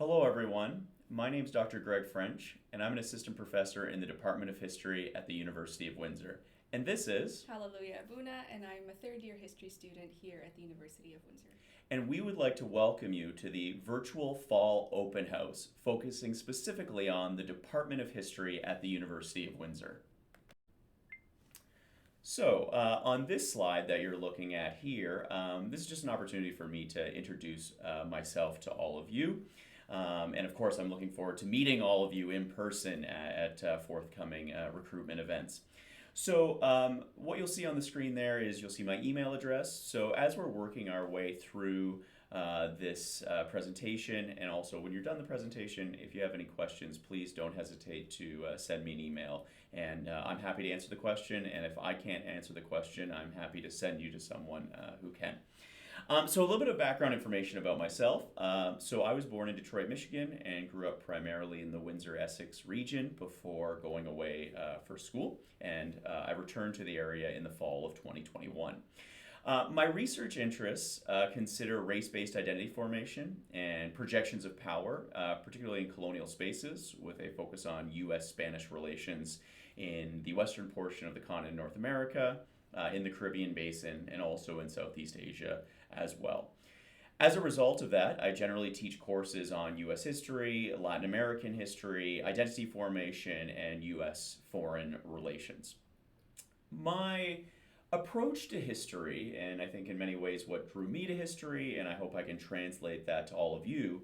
Hello, everyone. My name is Dr. Greg French, and I'm an assistant professor in the Department of History at the University of Windsor. And this is, Hallelujah Abuna, and I'm a third year history student here at the University of Windsor. and we would like to welcome you to the virtual fall open house, focusing specifically on the Department of History at the University of Windsor. On this slide that you're looking at here, this is just an opportunity for me to introduce myself to all of you. And of course, I'm looking forward to meeting all of you in person at forthcoming recruitment events. What you'll see on the screen there is you'll see my email address. So, as we're working our way through this presentation, and also when you're done the presentation, if you have any questions, please don't hesitate to send me an email. And I'm happy to answer the question. And if I can't answer the question, I'm happy to send you to someone who can. A little bit of background information about myself. I was born in Detroit, Michigan, and grew up primarily in the Windsor-Essex region before going away for school. And I returned to the area in the fall of 2021. My research interests consider race-based identity formation and projections of power, particularly in colonial spaces, with a focus on U.S.-Spanish relations in the western portion of the continent of North America, in the Caribbean basin, and also in Southeast Asia as well. As a result of that, I generally teach courses on U.S. history, Latin American history, identity formation, and U.S. foreign relations. My approach to history, and I think in many ways what drew me to history, and I hope I can translate that to all of you,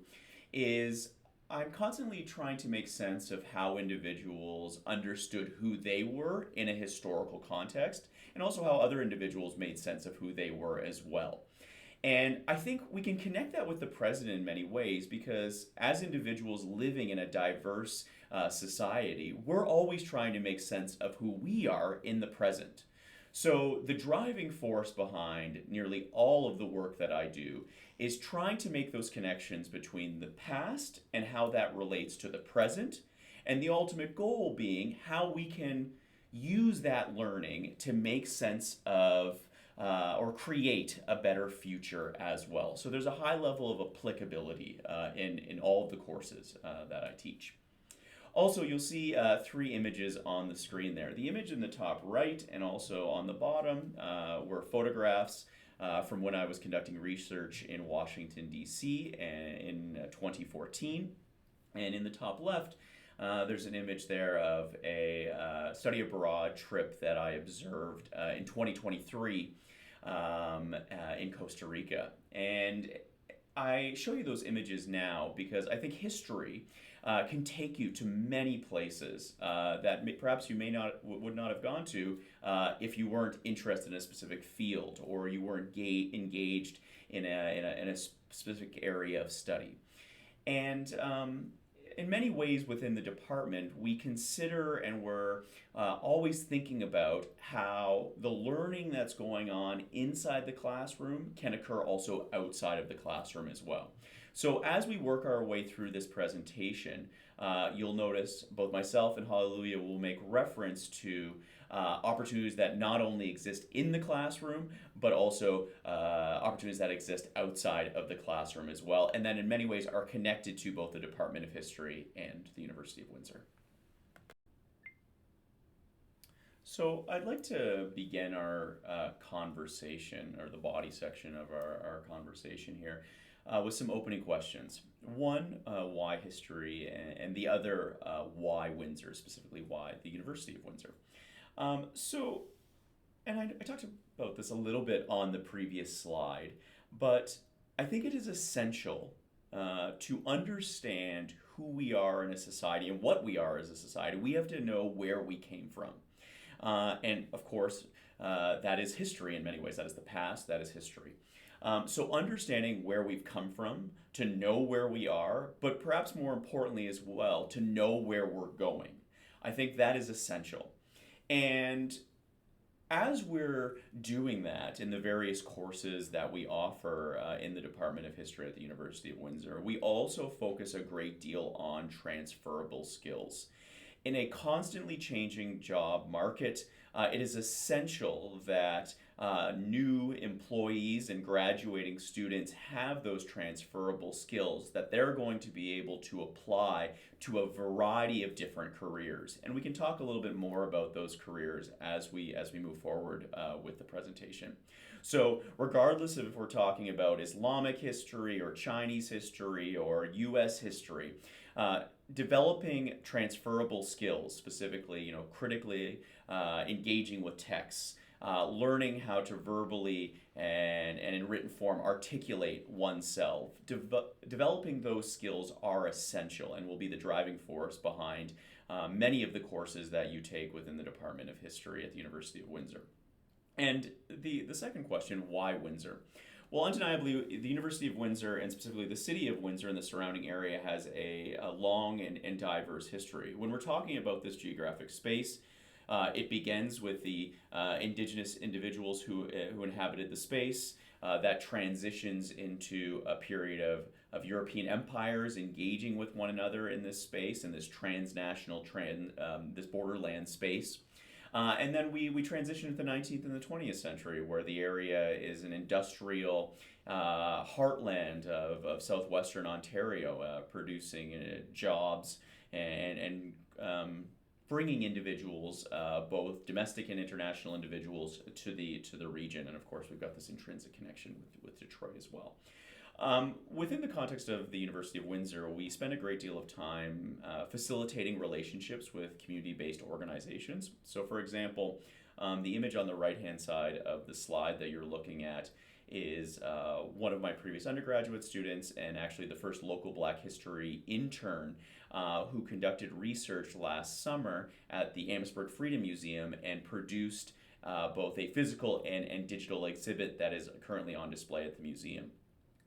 is I'm constantly trying to make sense of how individuals understood who they were in a historical context, and also how other individuals made sense of who they were as well. And I think we can connect that with the present in many ways because as individuals living in a diverse society, we're always trying to make sense of who we are in the present. So, the driving force behind nearly all of the work that I do is trying to make those connections between the past and how that relates to the present, and the ultimate goal being how we can use that learning to make sense of or create a better future as well. So, there's a high level of applicability in all of the courses that I teach. Also, you'll see three images on the screen there. The image in the top right and also on the bottom were photographs from when I was conducting research in Washington, D.C. in 2014. And in the top left, there's an image there of a study abroad trip that I observed in 2023 in Costa Rica. And I show you those images now because I think history can take you to many places that perhaps you would not have gone to if you weren't interested in a specific field or you weren't engaged in a specific area of study. And in many ways within the department, we consider and we're always thinking about how the learning that's going on inside the classroom can occur also outside of the classroom as well. So as we work our way through this presentation, you'll notice both myself and Hallelujah will make reference to opportunities that not only exist in the classroom, but also opportunities that exist outside of the classroom as well, and then in many ways are connected to both the Department of History and the University of Windsor. So I'd like to begin our conversation, or the body section of our conversation here, with some opening questions. One, why history, and the other, why Windsor, specifically why the University of Windsor. Um, so, and I talked about this a little bit on the previous slide, but I think it is essential to understand who we are in a society and what we are as a society. We have to know where we came from. And of course, that is history in many ways. That is the past, that is history. So, understanding where we've come from, to know where we are, but perhaps more importantly as well, to know where we're going. I think that is essential. And as we're doing that in the various courses that we offer in the Department of History at the University of Windsor, we also focus a great deal on transferable skills. In a constantly changing job market, it is essential that new employees and graduating students have those transferable skills that they're going to be able to apply to a variety of different careers. And we can talk a little bit more about those careers as we move forward with the presentation. So, regardless of if we're talking about Islamic history or Chinese history or US history, developing transferable skills, specifically, critically engaging with texts, learning how to verbally and in written form articulate oneself. Developing those skills are essential and will be the driving force behind many of the courses that you take within the Department of History at the University of Windsor. And the second question, why Windsor? Well, undeniably, the University of Windsor, and specifically the city of Windsor and the surrounding area, has a long and diverse history. When we're talking about this geographic space, it begins with the indigenous individuals who inhabited the space. That transitions into a period of European empires engaging with one another in this space, in this transnational, this borderland space. And then we transition to the 19th and the 20th century, where the area is an industrial heartland of southwestern Ontario, producing jobs and bringing individuals, both domestic and international individuals, to the region. And of course, we've got this intrinsic connection with Detroit as well. Within the context of the University of Windsor, we spend a great deal of time facilitating relationships with community-based organizations. So, for example, the image on the right-hand side of the slide that you're looking at is one of my previous undergraduate students, and actually the first local Black history intern who conducted research last summer at the Amherstburg Freedom Museum and produced both a physical and digital exhibit that is currently on display at the museum.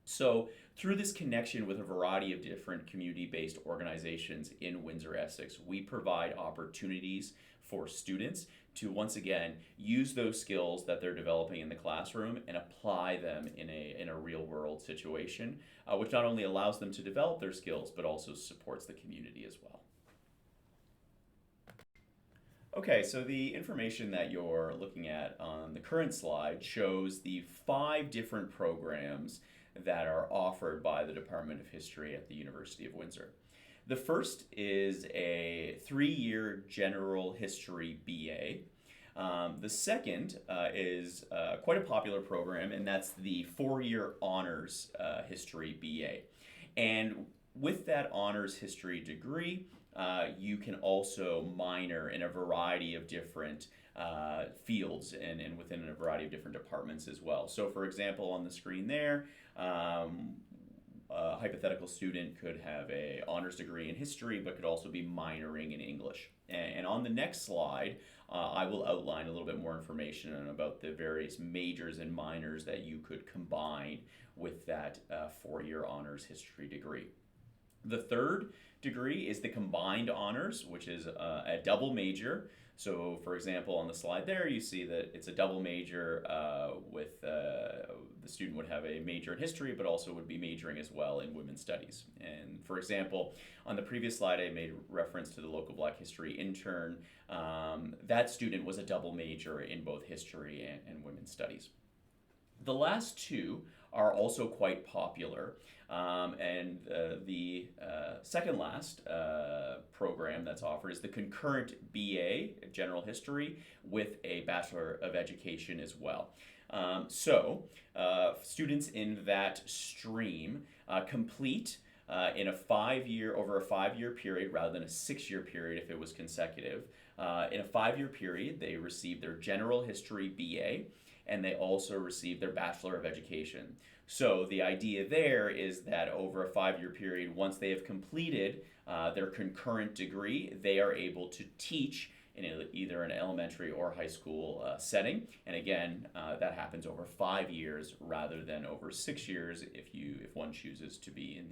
So, through this connection with a variety of different community-based organizations in Windsor, Essex, we provide opportunities for students to, once again, use those skills that they're developing in the classroom and apply them in a real-world situation, which not only allows them to develop their skills, but also supports the community as well. Okay, so the information that you're looking at on the current slide shows the 5 different programs that are offered by the Department of History at the University of Windsor. The first is a 3-year general history BA. The second is quite a popular program, and that's the 4-year honors history BA. And with that honors history degree, you can also minor in a variety of different fields and within a variety of different departments as well. So, for example, on the screen there, a hypothetical student could have an honors degree in history, but could also be minoring in English. And on the next slide, I will outline a little bit more information about the various majors and minors that you could combine with that 4-year honors history degree. The third degree is the combined honors, which is a double major. So, for example, on the slide there, you see that it's a double major with the student would have a major in history, but also would be majoring as well in women's studies. And for example, on the previous slide, I made reference to the local Black history intern. That student was a double major in both history and women's studies. The last 2 are also quite popular. And the second last program that's offered is the concurrent BA, General History, with a Bachelor of Education as well. So, students in that stream complete in a 5-year period rather than a 6-year period if it was consecutive. In a 5-year period, they receive their General History BA, and they also receive their Bachelor of Education. So the idea there is that over a 5-year period, once they have completed their concurrent degree, they are able to teach in either an elementary or high school setting. And again, that happens over 5 years rather than over 6 years if one chooses to be in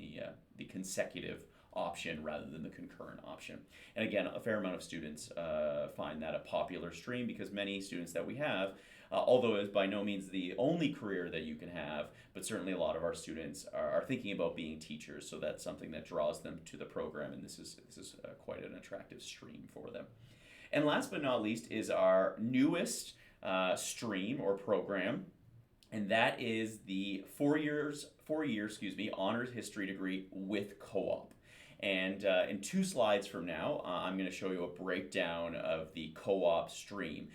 the consecutive option rather than the concurrent option. And again, a fair amount of students find that a popular stream because many students that we have although it is by no means the only career that you can have, but certainly a lot of our students are thinking about being teachers, so that's something that draws them to the program, and this is quite an attractive stream for them. And last but not least is our newest stream or program, and that is the 4-year, honors history degree with co-op. And in 2 slides from now, I'm going to show you a breakdown of the co-op stream.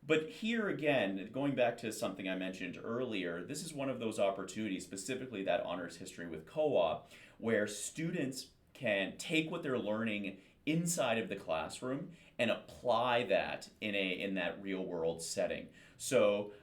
But here again, going back to something I mentioned earlier, this is one of those opportunities, specifically that honors history with co-op, where students can take what they're learning inside of the classroom and apply that in that real world setting. So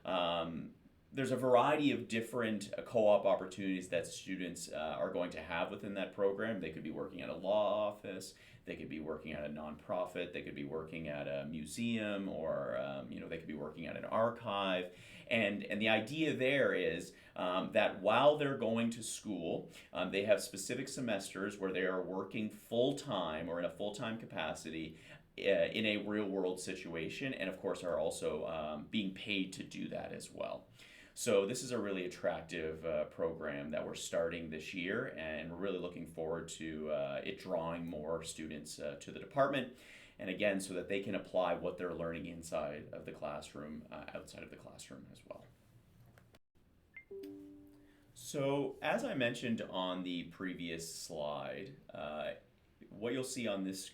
there's a variety of different co-op opportunities that students are going to have within that program. They could be working at a law office, they could be working at a nonprofit, they could be working at a museum, or they could be working at an archive. And the idea there is that while they're going to school, they have specific semesters where they are working full-time or in a full-time capacity in a real-world situation, and of course are also being paid to do that as well. So this is a really attractive program that we're starting this year, and we're really looking forward to it drawing more students to the department, and again, so that they can apply what they're learning inside of the classroom, outside of the classroom as well. So as I mentioned on the previous slide, what you'll see on this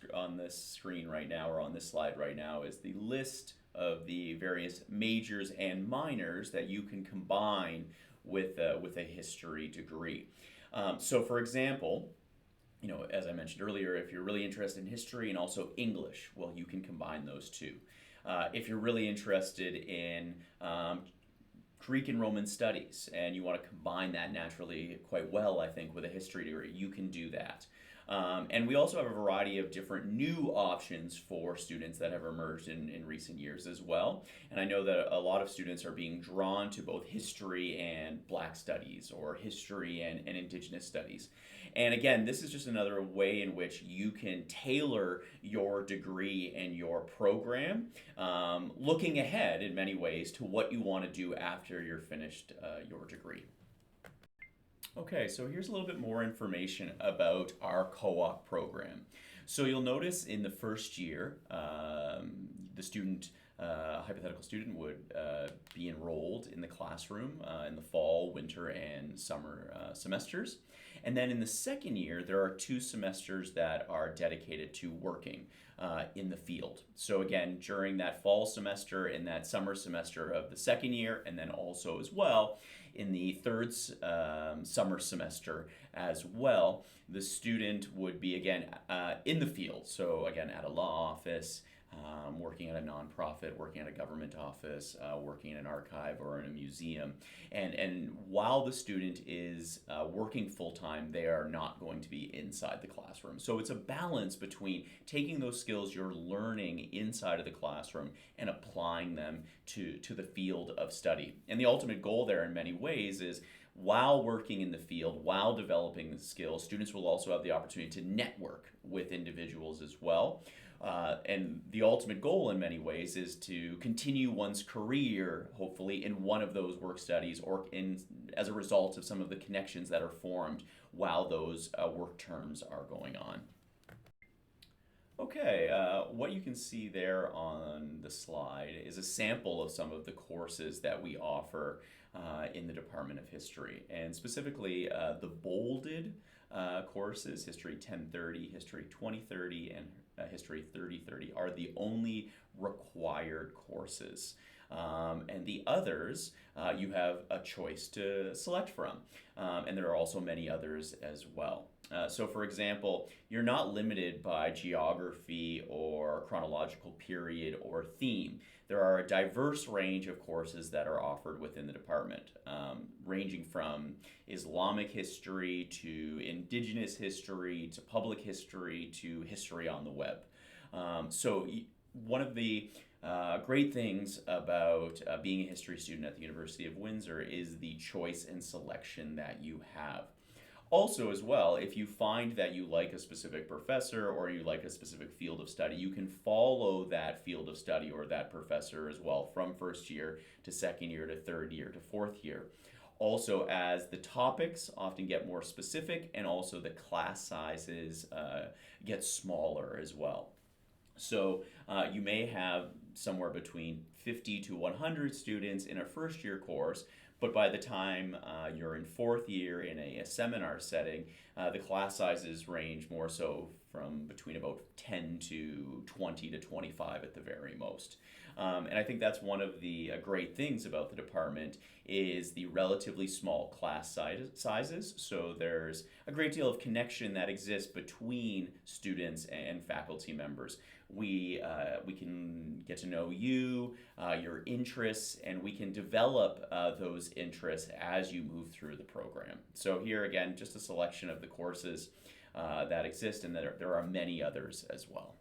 screen right now, or on this slide right now, is the list of the various majors and minors that you can combine with a history degree. So for example, as I mentioned earlier, if you're really interested in history and also English, well, you can combine those two. If you're really interested in Greek and Roman studies and you want to combine that naturally quite well, I think, with a history degree, you can do that. And we also have a variety of different new options for students that have emerged in recent years as well. And I know that a lot of students are being drawn to both history and Black studies, or history and Indigenous studies. And again, this is just another way in which you can tailor your degree and your program, looking ahead in many ways to what you want to do after you're finished your degree. Okay, so here's a little bit more information about our co-op program. So you'll notice in the first year, the student, hypothetical student, would be enrolled in the classroom in the fall, winter, and summer semesters. And then in the second year, there are 2 semesters that are dedicated to working in the field. So again, during that fall semester and that summer semester of the second year, and then also as well in the third summer semester as well, the student would be again in the field. So again, at a law office, working at a nonprofit, working at a government office, working in an archive or in a museum. And while the student is working full-time, they are not going to be inside the classroom. So it's a balance between taking those skills you're learning inside of the classroom and applying them to the field of study. And the ultimate goal there in many ways is, while working in the field, while developing the skills, students will also have the opportunity to network with individuals as well. And the ultimate goal in many ways is to continue one's career, hopefully, in one of those work studies, or as a result of some of the connections that are formed while those work terms are going on. Okay, what you can see there on the slide is a sample of some of the courses that we offer in the Department of History, and specifically the bolded courses, History 1030, History 2030, and History 3030 are the only required courses. And the others, you have a choice to select from. And there are also many others as well. So for example, you're not limited by geography or chronological period or theme. There are a diverse range of courses that are offered within the department, ranging from Islamic history to Indigenous history to public history to history on the web. So one of the great things about being a history student at the University of Windsor is the choice and selection that you have. Also, as well, if you find that you like a specific professor or you like a specific field of study, you can follow that field of study or that professor as well from first year to second year to third year to fourth year. Also, as the topics often get more specific and also the class sizes get smaller as well. So you may have somewhere between 50 to 100 students in a first year course, but by the time you're in fourth year in a seminar setting, the class sizes range more so from between about 10 to 20 to 25 at the very most. And I think that's one of the great things about the department is the relatively small class sizes. So there's a great deal of connection that exists between students and faculty members. We can get to know you, your interests, and we can develop those interests as you move through the program. So here again, just a selection of the courses that exist, and there are many others as well.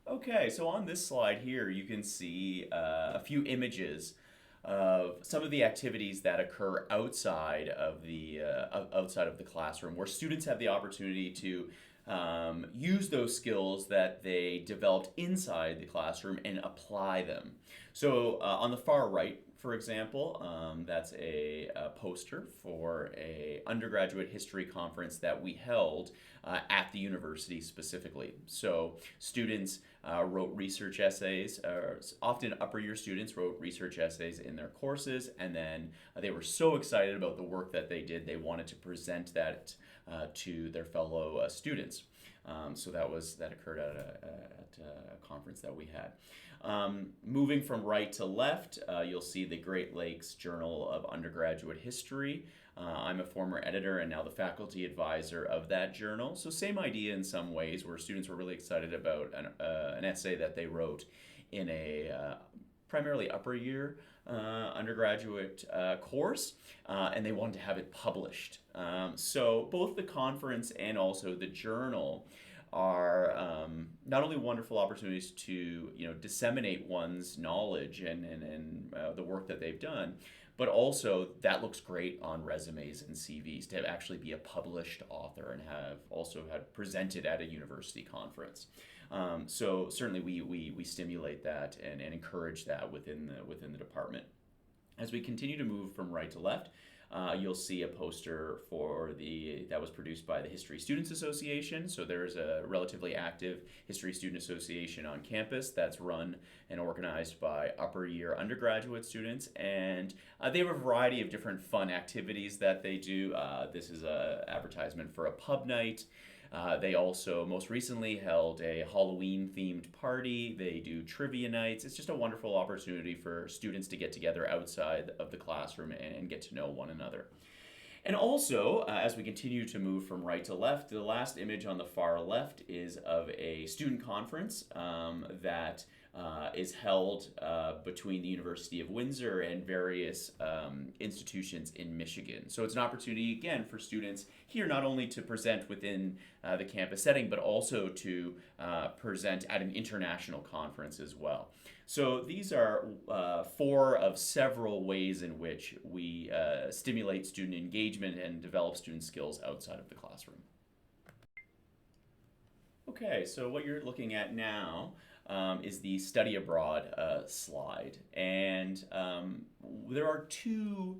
Okay, so on this slide here, you can see a few images of some of the activities that occur outside of the classroom, where students have the opportunity to use those skills that they developed inside the classroom and apply them. So on the far right, for example, that's a poster for a undergraduate history conference that we held at the university specifically. So students wrote research essays, often upper year students wrote research essays in their courses, and then they were so excited about the work that they did, they wanted to present that to their fellow students. So that occurred at a conference that we had. Moving from right to left, you'll see the Great Lakes Journal of Undergraduate History. I'm a former editor and now the faculty advisor of that journal. So same idea in some ways, where students were really excited about an essay that they wrote in a primarily upper year undergraduate course, and they wanted to have it published. So both the conference and also the journal are not only wonderful opportunities to disseminate one's knowledge and the work that they've done, but also that looks great on resumes and CVs to actually be a published author and have also had presented at a university conference. So certainly we stimulate that and encourage that within the department. As we continue to move from right to left, you'll see a poster that was produced by the History Students Association. So there's a relatively active History Student Association on campus that's run and organized by upper year undergraduate students, and they have a variety of different fun activities that they do. This is an advertisement for a pub night. They also most recently held a Halloween-themed party. They do trivia nights. It's just a wonderful opportunity for students to get together outside of the classroom and get to know one another. And also, as we continue to move from right to left, the last image on the far left is of a student conference that is held between the University of Windsor and various institutions in Michigan. So it's an opportunity, again, for students here not only to present within the campus setting, but also to present at an international conference as well. So these are four of several ways in which we stimulate student engagement and develop student skills outside of the classroom. Okay, so what you're looking at now is the study abroad slide. And there are two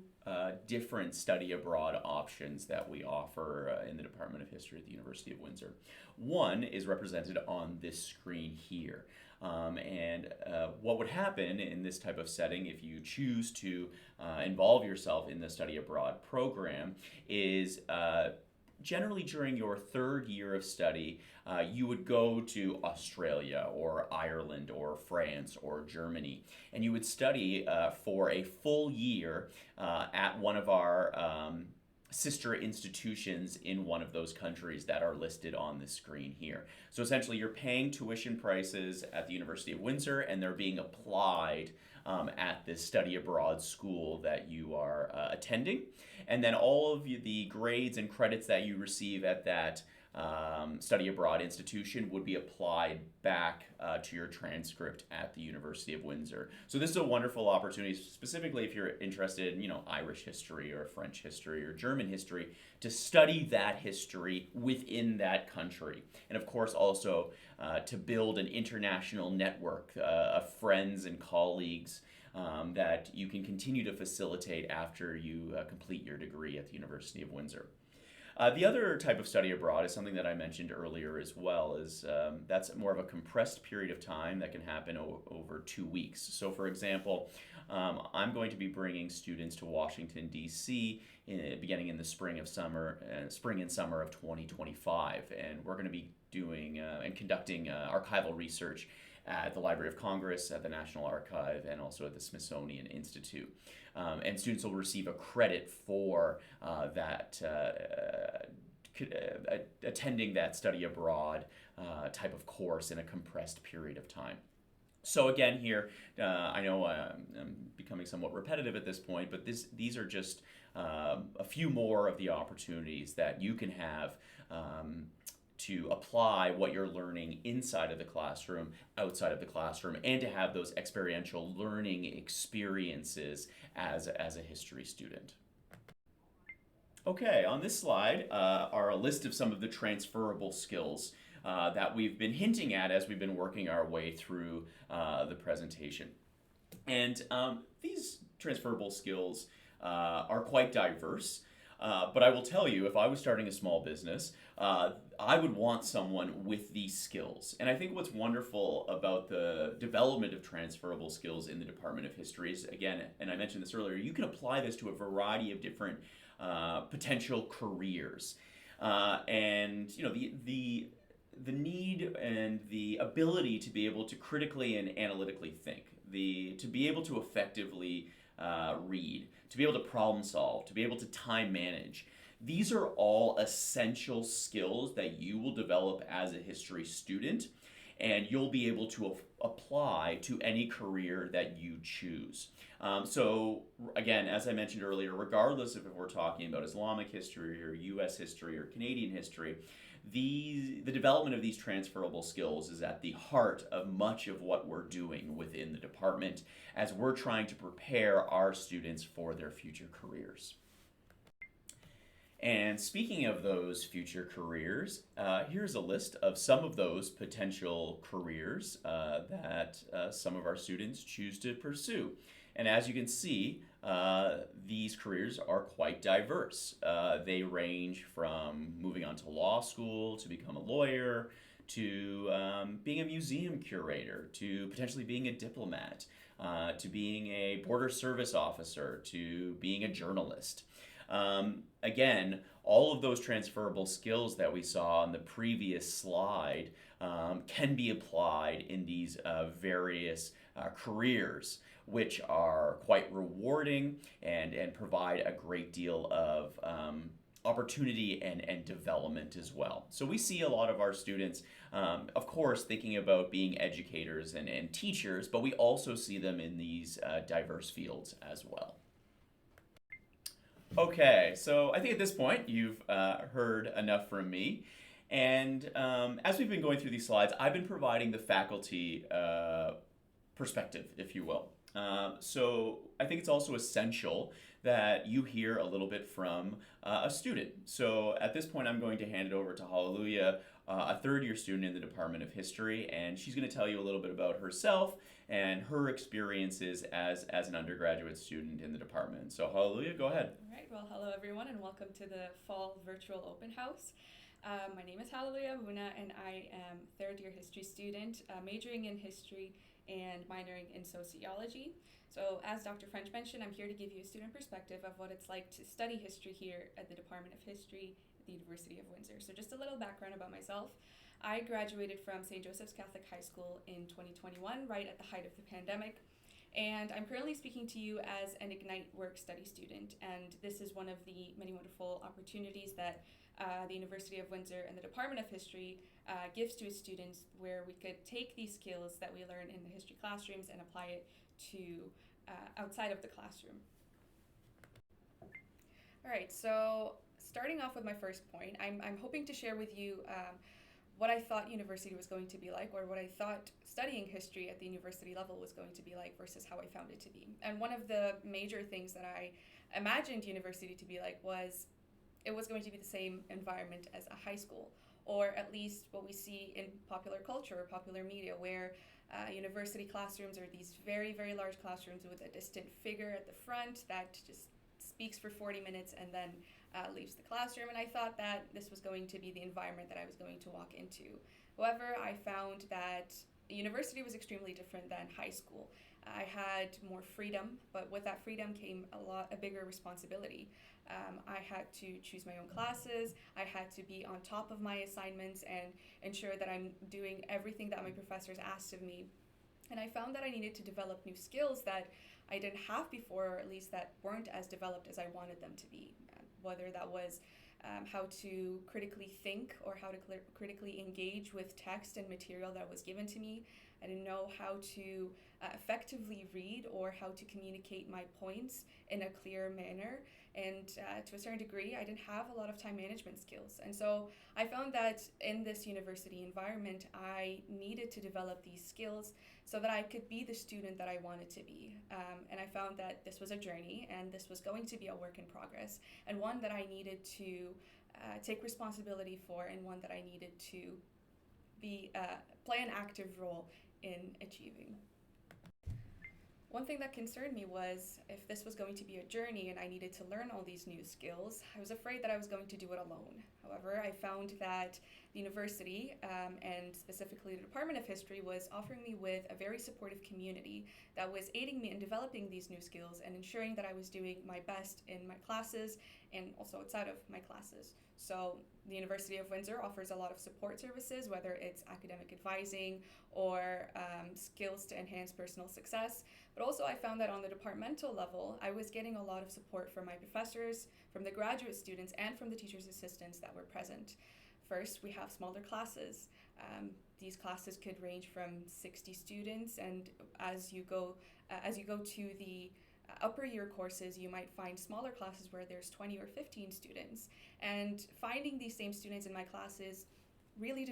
different study abroad options that we offer in the Department of History at the University of Windsor. One is represented on this screen here. What would happen in this type of setting if you choose to involve yourself in the study abroad program is generally during your third year of study, you would go to Australia or Ireland or France or Germany, and you would study for a full year at one of our sister institutions in one of those countries that are listed on the screen here. So essentially you're paying tuition prices at the University of Windsor, and they're being applied at this study abroad school that you are attending. And then all of the grades and credits that you receive at that study abroad institution would be applied back to your transcript at the University of Windsor. So this is a wonderful opportunity, specifically if you're interested in, Irish history or French history or German history, to study that history within that country. And of course, also to build an international network of friends and colleagues that you can continue to facilitate after you complete your degree at the University of Windsor. The other type of study abroad is something that I mentioned earlier as well, is that's more of a compressed period of time that can happen over 2 weeks. So for example, I'm going to be bringing students to Washington, D.C. Beginning in the spring and summer of 2025, and we're going to be doing and conducting archival research at the Library of Congress, at the National Archive, and also at the Smithsonian Institute. And students will receive a credit for attending that study abroad type of course in a compressed period of time. So again here, I know I'm becoming somewhat repetitive at this point, but these are just a few more of the opportunities that you can have to apply what you're learning inside of the classroom, outside of the classroom, and to have those experiential learning experiences as a history student. Okay, on this slide are a list of some of the transferable skills that we've been hinting at as we've been working our way through the presentation. And these transferable skills are quite diverse. But I will tell you, if I was starting a small business, I would want someone with these skills. And I think what's wonderful about the development of transferable skills in the Department of History is, again, and I mentioned this earlier, you can apply this to a variety of different potential careers. And the need and the ability to be able to critically and analytically think, to be able to effectively read, to be able to problem solve, to be able to time manage. These are all essential skills that you will develop as a history student, and you'll be able to apply to any career that you choose. So again, as I mentioned earlier, regardless of if we're talking about Islamic history or U.S. history or Canadian history, the development of these transferable skills is at the heart of much of what we're doing within the department as we're trying to prepare our students for their future careers. And speaking of those future careers, here's a list of some of those potential careers that some of our students choose to pursue. And as you can see, these careers are quite diverse. They range from moving on to law school to become a lawyer, to being a museum curator, to potentially being a diplomat, to being a border service officer, to being a journalist. Again, all of those transferable skills that we saw on the previous slide can be applied in these various careers, which are quite rewarding and provide a great deal of opportunity and development as well. So we see a lot of our students, of course, thinking about being educators and teachers, but we also see them in these diverse fields as well. Okay, so I think at this point you've heard enough from me. And as we've been going through these slides, I've been providing the faculty perspective, if you will. So I think it's also essential that you hear a little bit from a student. So at this point, I'm going to hand it over to Hallelujah, a third-year student in the Department of History, and she's going to tell you a little bit about herself and her experiences as an undergraduate student in the department. So Hallelujah, go ahead. All right, well, hello everyone, and welcome to the Fall Virtual Open House. My name is Hallelujah Abuna, and I am third-year history student, majoring in history and minoring in sociology. So as Dr. French mentioned, I'm here to give you a student perspective of what it's like to study history here at the Department of History at the University of Windsor. So just a little background about myself. I graduated from St. Joseph's Catholic High School in 2021, right at the height of the pandemic. And I'm currently speaking to you as an Ignite Work Study student. And this is one of the many wonderful opportunities that the University of Windsor and the Department of History gives to its students, where we could take these skills that we learn in the history classrooms and apply it to outside of the classroom. All right, so starting off with my first point, I'm hoping to share with you what I thought university was going to be like, or what I thought studying history at the university level was going to be like versus how I found it to be. And one of the major things that I imagined university to be like was it was going to be the same environment as a high school, or at least what we see in popular culture or popular media, where university classrooms are these very, very large classrooms with a distant figure at the front that just speaks for 40 minutes and then leaves the classroom. And I thought that this was going to be the environment that I was going to walk into. However, I found that university was extremely different than high school. I had more freedom, but with that freedom came a bigger responsibility. I had to choose my own classes. I had to be on top of my assignments and ensure that I'm doing everything that my professors asked of me. And I found that I needed to develop new skills that I didn't have before, or at least that weren't as developed as I wanted them to be. Whether that was how to critically think or how to critically engage with text and material that was given to me. I didn't know how to effectively read or how to communicate my points in a clear manner. And to a certain degree, I didn't have a lot of time management skills. And so I found that in this university environment, I needed to develop these skills so that I could be the student that I wanted to be. And I found that this was a journey and this was going to be a work in progress, and one that I needed to take responsibility for, and one that I needed to play an active role in achieving. One thing that concerned me was if this was going to be a journey and I needed to learn all these new skills, I was afraid that I was going to do it alone. However, I found that the university, and specifically the Department of History, was offering me with a very supportive community that was aiding me in developing these new skills and ensuring that I was doing my best in my classes and also outside of my classes. So the University of Windsor offers a lot of support services, whether it's academic advising or skills to enhance personal success. But also I found that on the departmental level, I was getting a lot of support from my professors, from the graduate students, and from the teachers' assistants that were present. First, we have smaller classes. These classes could range from 60 students, and as you go to the upper year courses, you might find smaller classes where there's 20 or 15 students. And finding these same students in my classes really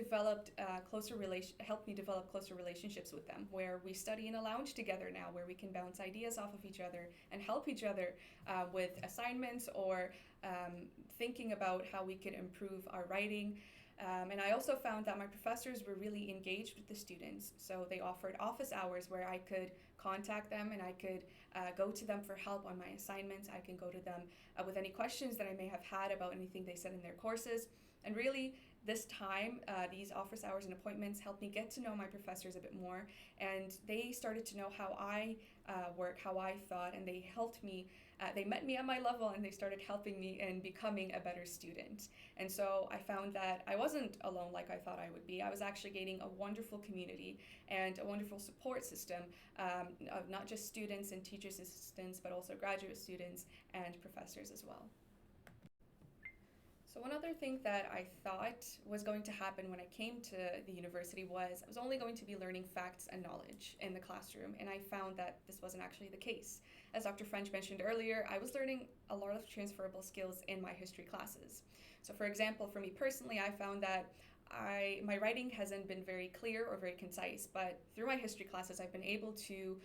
helped me develop closer relationships with them, where we study in a lounge together now, where we can bounce ideas off of each other and help each other with assignments or thinking about how we could improve our writing. And I also found that my professors were really engaged with the students. So they offered office hours where I could contact them and I could go to them for help on my assignments. I can go to them with any questions that I may have had about anything they said in their courses. And really, this time, these office hours and appointments helped me get to know my professors a bit more, and they started to know how I work, how I thought, and they helped me. They met me at my level, and they started helping me in becoming a better student. And so I found that I wasn't alone like I thought I would be. I was actually gaining a wonderful community and a wonderful support system of not just students and teachers' assistants, but also graduate students and professors as well. So one other thing that I thought was going to happen when I came to the university was I was only going to be learning facts and knowledge in the classroom, and I found that this wasn't actually the case. As Dr. French mentioned earlier, I was learning a lot of transferable skills in my history classes. So for example, for me personally, I found that my writing hasn't been very clear or very concise, but through my history classes, I've been able to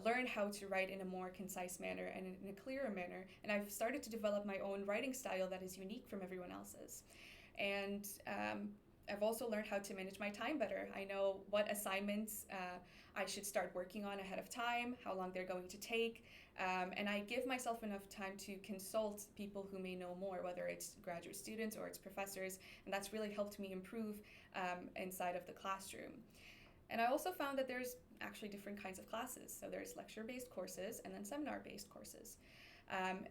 learn how to write in a more concise manner and in a clearer manner. And I've started to develop my own writing style that is unique from everyone else's. And I've also learned how to manage my time better. I know what assignments I should start working on ahead of time, how long they're going to take, and I give myself enough time to consult people who may know more, whether it's graduate students or it's professors, and that's really helped me improve inside of the classroom. And I also found that there's actually different kinds of classes. So there's lecture-based courses and then seminar-based courses.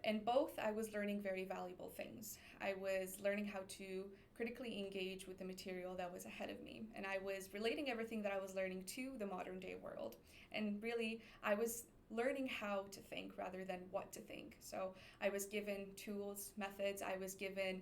In both, I was learning very valuable things. I was learning how to critically engage with the material that was ahead of me. And I was relating everything that I was learning to the modern day world. And really, I was learning how to think rather than what to think. So I was given tools, methods, I was given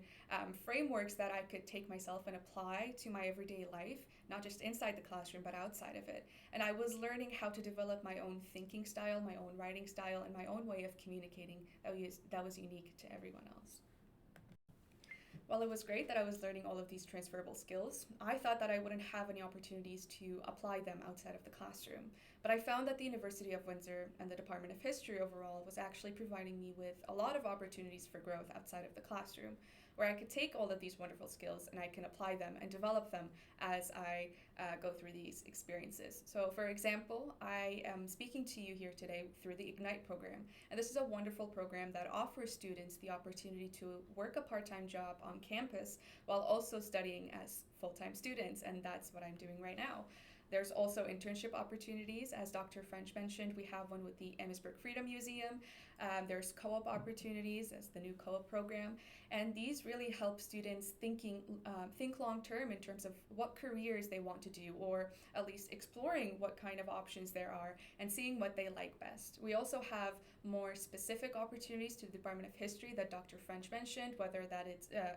frameworks that I could take myself and apply to my everyday life, not just inside the classroom, but outside of it. And I was learning how to develop my own thinking style, my own writing style, and my own way of communicating that was unique to everyone else. While it was great that I was learning all of these transferable skills, I thought that I wouldn't have any opportunities to apply them outside of the classroom. But I found that the University of Windsor and the Department of History overall was actually providing me with a lot of opportunities for growth outside of the classroom, where I could take all of these wonderful skills and I can apply them and develop them as I go through these experiences. So, for example, I am speaking to you here today through the Ignite program. And this is a wonderful program that offers students the opportunity to work a part-time job on campus while also studying as full-time students, and that's what I'm doing right now. There's also internship opportunities. As Dr. French mentioned, we have one with the Amherstburg Freedom Museum. There's co-op opportunities as the new co-op program. And these really help students think long-term in terms of what careers they want to do, or at least exploring what kind of options there are and seeing what they like best. We also have more specific opportunities to the Department of History that Dr. French mentioned, whether that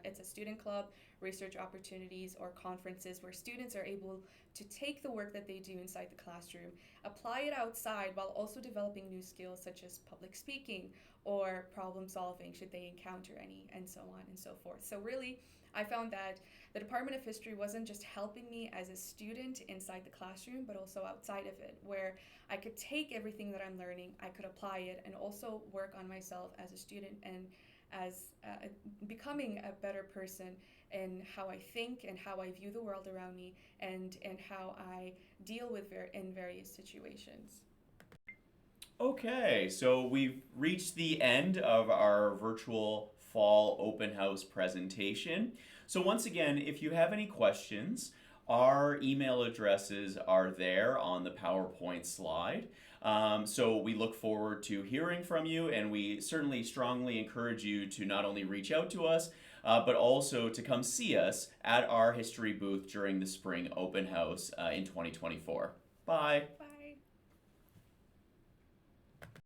it's a student club, research opportunities, or conferences where students are able to take the work that they do inside the classroom, apply it outside while also developing new skills such as public speaking or problem solving should they encounter any, and so on and so forth. So really, I found that the Department of History wasn't just helping me as a student inside the classroom, but also outside of it, where I could take everything that I'm learning, I could apply it, and also work on myself as a student and as becoming a better person in how I think and how I view the world around me, and how I deal with in various situations. Okay, so we've reached the end of our virtual fall open house presentation. So once again, if you have any questions, our email addresses are there on the PowerPoint slide. So we look forward to hearing from you, and we certainly strongly encourage you to not only reach out to us, but also to come see us at our history booth during the spring open house in 2024. Bye. Bye.